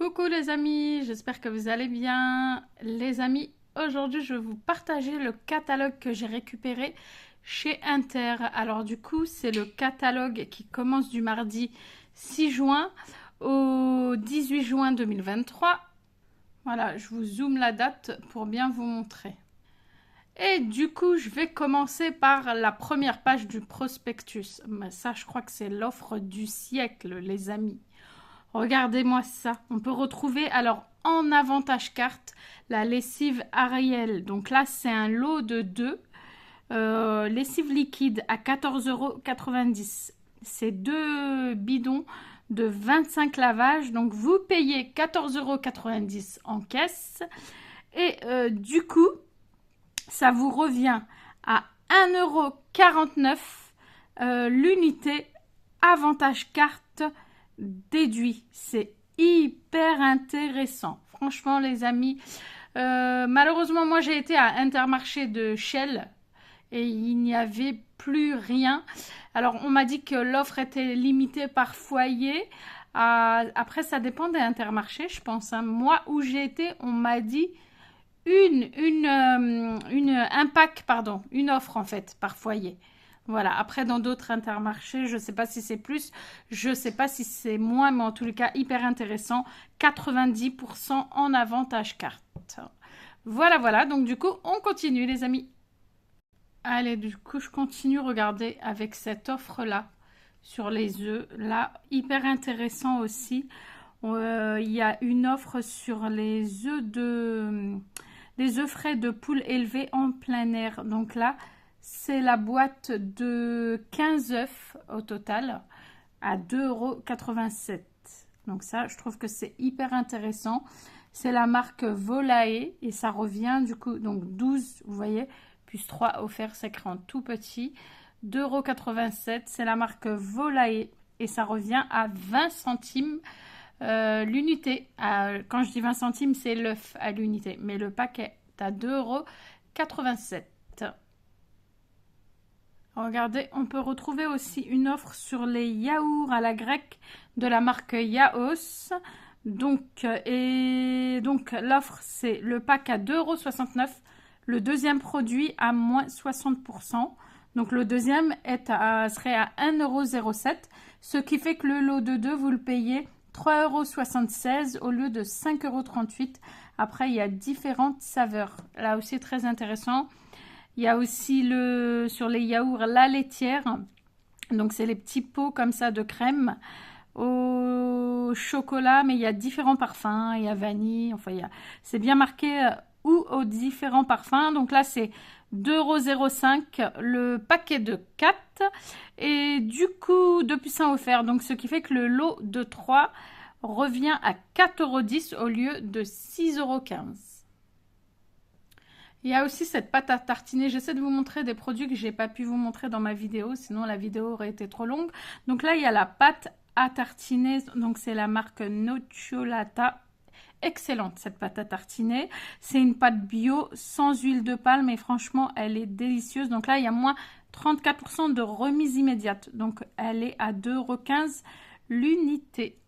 Coucou les amis, j'espère que vous allez bien. Les amis, aujourd'hui je vais vous partager le catalogue que j'ai récupéré chez Inter. Alors du coup, c'est le catalogue qui commence du mardi 6 juin au 18 juin 2023. Voilà, je vous zoome la date pour bien vous montrer. Et du coup, je vais commencer par la première page du prospectus. Mais ça, je crois que c'est l'offre du siècle, les amis. Regardez-moi ça. On peut retrouver alors en avantage carte la lessive Ariel. Donc là, c'est un lot de 2. Lessive liquide à 14,90 €. C'est 2 bidons de 25 lavages. Donc vous payez 14,90 € en caisse. Et du coup, ça vous revient à 1,49 € l'unité avantage carte déduit. C'est hyper intéressant. Franchement, les amis, malheureusement, moi, j'ai été à Intermarché de Shell et il n'y avait plus rien. Alors, on m'a dit que l'offre était limitée par foyer. Après, ça dépend des Intermarchés, je pense. Moi, où j'ai été, on m'a dit un pack, pardon, une offre en fait par foyer. Voilà, après dans d'autres Intermarchés, je ne sais pas si c'est plus, je ne sais pas si c'est moins, mais en tous les cas, hyper intéressant. 90% en avantage carte. Voilà, voilà, donc du coup, on continue les amis. Allez, du coup, je continue, regardez, avec cette offre-là, sur les œufs. Là, hyper intéressant aussi. Il y a une offre sur les œufs frais de poule élevés en plein air. Donc là, c'est la boîte de 15 œufs au total à 2,87 €. Donc ça, je trouve que c'est hyper intéressant. C'est la marque Volae et ça revient du coup, donc 12, vous voyez, plus 3 offerts, c'est écrit en tout petit. 2,87 €, c'est la marque Volae et ça revient à 20 centimes l'unité. Quand je dis 20 centimes, c'est l'œuf à l'unité, mais le paquet est à 2,87 €. Regardez, on peut retrouver aussi une offre sur les yaourts à la grecque de la marque Yaos. Donc l'offre, c'est le pack à 2,69 €. Le deuxième produit à moins 60%. Donc le deuxième serait à 1,07 €. Ce qui fait que le lot de 2, vous le payez 3,76 € au lieu de 5,38 €. Après, il y a différentes saveurs. Là aussi, très intéressant. Il y a aussi sur les yaourts la laitière. Donc, c'est les petits pots comme ça de crème au chocolat. Mais il y a différents parfums. Il y a vanille. Enfin, c'est bien marqué ou aux différents parfums. Donc là, c'est 2,05 € le paquet de 4. Et du coup, 2 plus 1 offert. Donc, ce qui fait que le lot de 3 revient à 4,10 € au lieu de 6,15 €. Il y a aussi cette pâte à tartiner. J'essaie de vous montrer des produits que je n'ai pas pu vous montrer dans ma vidéo, sinon la vidéo aurait été trop longue. Donc là, il y a la pâte à tartiner. Donc c'est la marque Nocciolata. Excellente cette pâte à tartiner. C'est une pâte bio sans huile de palme et franchement, elle est délicieuse. Donc là, il y a moins 34% de remise immédiate. Donc elle est à 2,15 € l'unité.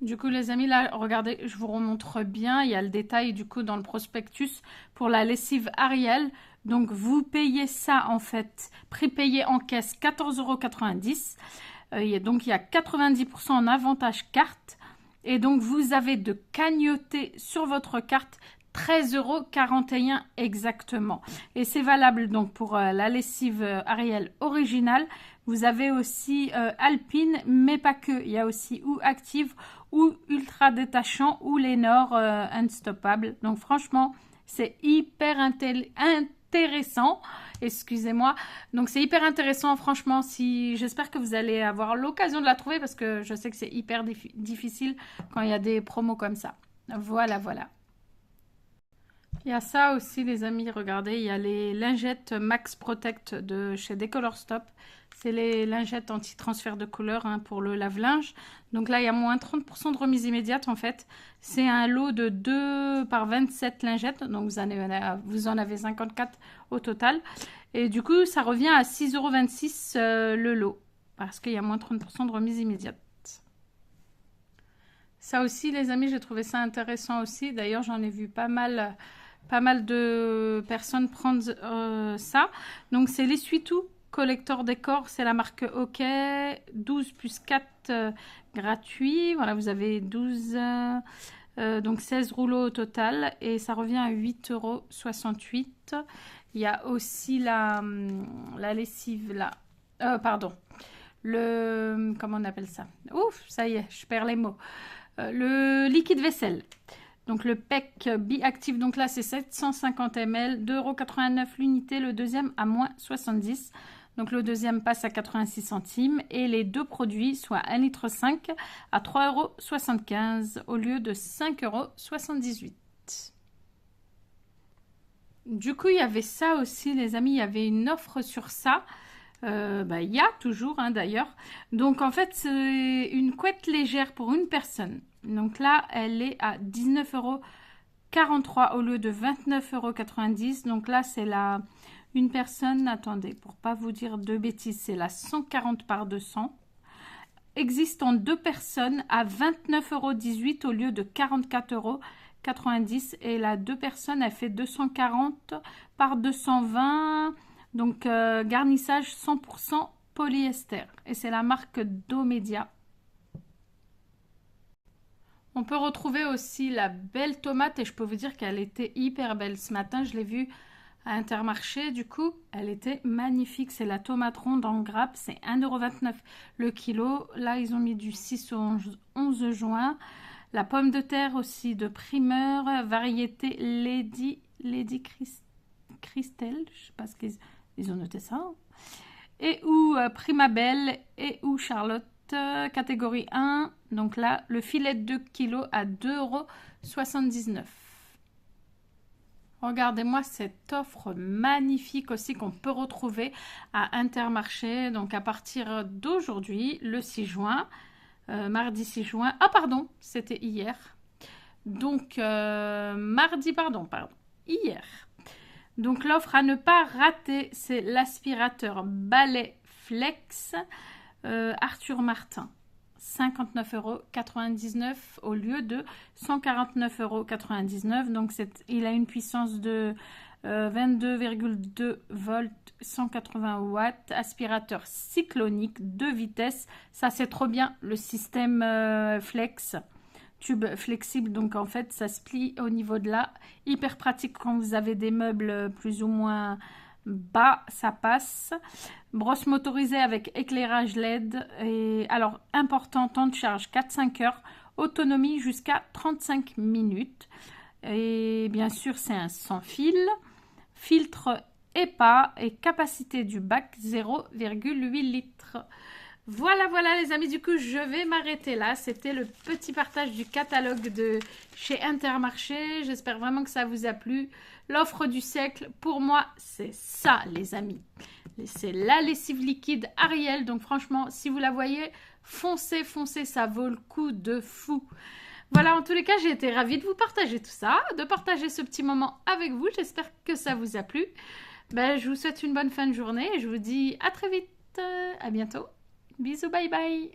Du coup, les amis, là, regardez, je vous remontre bien. Il y a le détail, du coup, dans le prospectus pour la lessive Ariel. Donc, vous payez ça, en fait, prix payé en caisse, 14,90 €. Donc, il y a 90% en avantage carte. Et donc, vous avez de cagnoter sur votre carte 13,41 € exactement. Et c'est valable donc pour la lessive Ariel originale. Vous avez aussi Alpine, mais pas que. Il y a aussi ou Active ou Ultra détachant ou Lénore Unstoppable. Donc franchement, c'est hyper intéressant. Excusez-moi. Donc c'est hyper intéressant. Franchement, j'espère que vous allez avoir l'occasion de la trouver parce que je sais que c'est hyper difficile quand il y a des promos comme ça. Voilà, voilà. Il y a ça aussi les amis, regardez, il y a les lingettes Max Protect de chez Decolor Stop. C'est les lingettes anti-transfert de couleur pour le lave-linge. Donc là, il y a moins 30% de remise immédiate en fait. C'est un lot de 2 par 27 lingettes. Donc vous en avez 54 au total. Et du coup, ça revient à 6,26 € le lot. Parce qu'il y a moins 30% de remise immédiate. Ça aussi, les amis, j'ai trouvé ça intéressant aussi. D'ailleurs, j'en ai vu pas mal de personnes prendre ça. Donc, c'est l'essuie-tout collector décor. C'est la marque OK. 12 plus 4 gratuits. Voilà, vous avez 12... donc 16 rouleaux au total. Et ça revient à 8,68 €. Il y a aussi la lessive, là. Pardon. Comment on appelle ça? Ouf, ça y est, je perds les mots. Le liquide vaisselle. Donc le PEC Bi-Active, donc là c'est 750 ml, 2,89 € l'unité, le deuxième à moins 70. Donc le deuxième passe à 86 centimes et les deux produits, soit 1,5 litre à 3,75 € au lieu de 5,78 €. Du coup, il y avait ça aussi, les amis, il y avait une offre sur ça. Il y a toujours, hein, d'ailleurs. Donc, en fait, c'est une couette légère pour une personne. Donc là, elle est à 19,43 € au lieu de 29,90 €. Donc là, c'est une personne, attendez, pour pas vous dire de bêtises, c'est la 140 par 200. Existe en deux personnes à 29,18 € au lieu de 44,90 € et la deux personnes, elle fait 240 par 220. Donc garnissage 100% polyester et c'est la marque Domedia. On peut retrouver aussi la belle tomate et je peux vous dire qu'elle était hyper belle. Ce matin, je l'ai vue à Intermarché, du coup, elle était magnifique. C'est la tomate ronde en grappe, c'est 1,29 € le kilo. Là, ils ont mis du 6 au 11 juin. La pomme de terre aussi de primeur, variété Lady Christelle, je sais pas ce qu'ils ont noté ça. Et ou Primabelle et ou Charlotte, catégorie 1. Donc là, le filet de 2 kg à 2,79 €. Regardez-moi cette offre magnifique aussi qu'on peut retrouver à Intermarché. Donc à partir d'aujourd'hui, le 6 juin, mardi 6 juin. Ah pardon, c'était hier. Donc mardi, pardon, hier. Donc l'offre à ne pas rater, c'est l'aspirateur balai flex Arthur Martin. 59,99 € au lieu de 149,99 €. Donc il a une puissance de 22,2 volts, 180 watts, aspirateur cyclonique, 2 vitesses. Ça c'est trop bien, le système flex, tube flexible. Donc en fait ça se plie au niveau de là. Hyper pratique quand vous avez des meubles plus ou moins bas, ça passe. Brosse motorisée avec éclairage LED. Et alors, important, temps de charge 4-5 heures. Autonomie jusqu'à 35 minutes. Et bien sûr, c'est un sans fil. Filtre EPA et capacité du bac 0,8 litres. Voilà, voilà les amis, du coup je vais m'arrêter là. C'était le petit partage du catalogue de chez Intermarché. J'espère vraiment que ça vous a plu. L'offre du siècle, pour moi, c'est ça les amis. C'est la lessive liquide Ariel. Donc franchement, si vous la voyez, foncez, foncez, ça vaut le coup de fou. Voilà, en tous les cas, j'ai été ravie de vous partager tout ça, de partager ce petit moment avec vous. J'espère que ça vous a plu. Je vous souhaite une bonne fin de journée et je vous dis à très vite. À bientôt. Bisous, bye bye.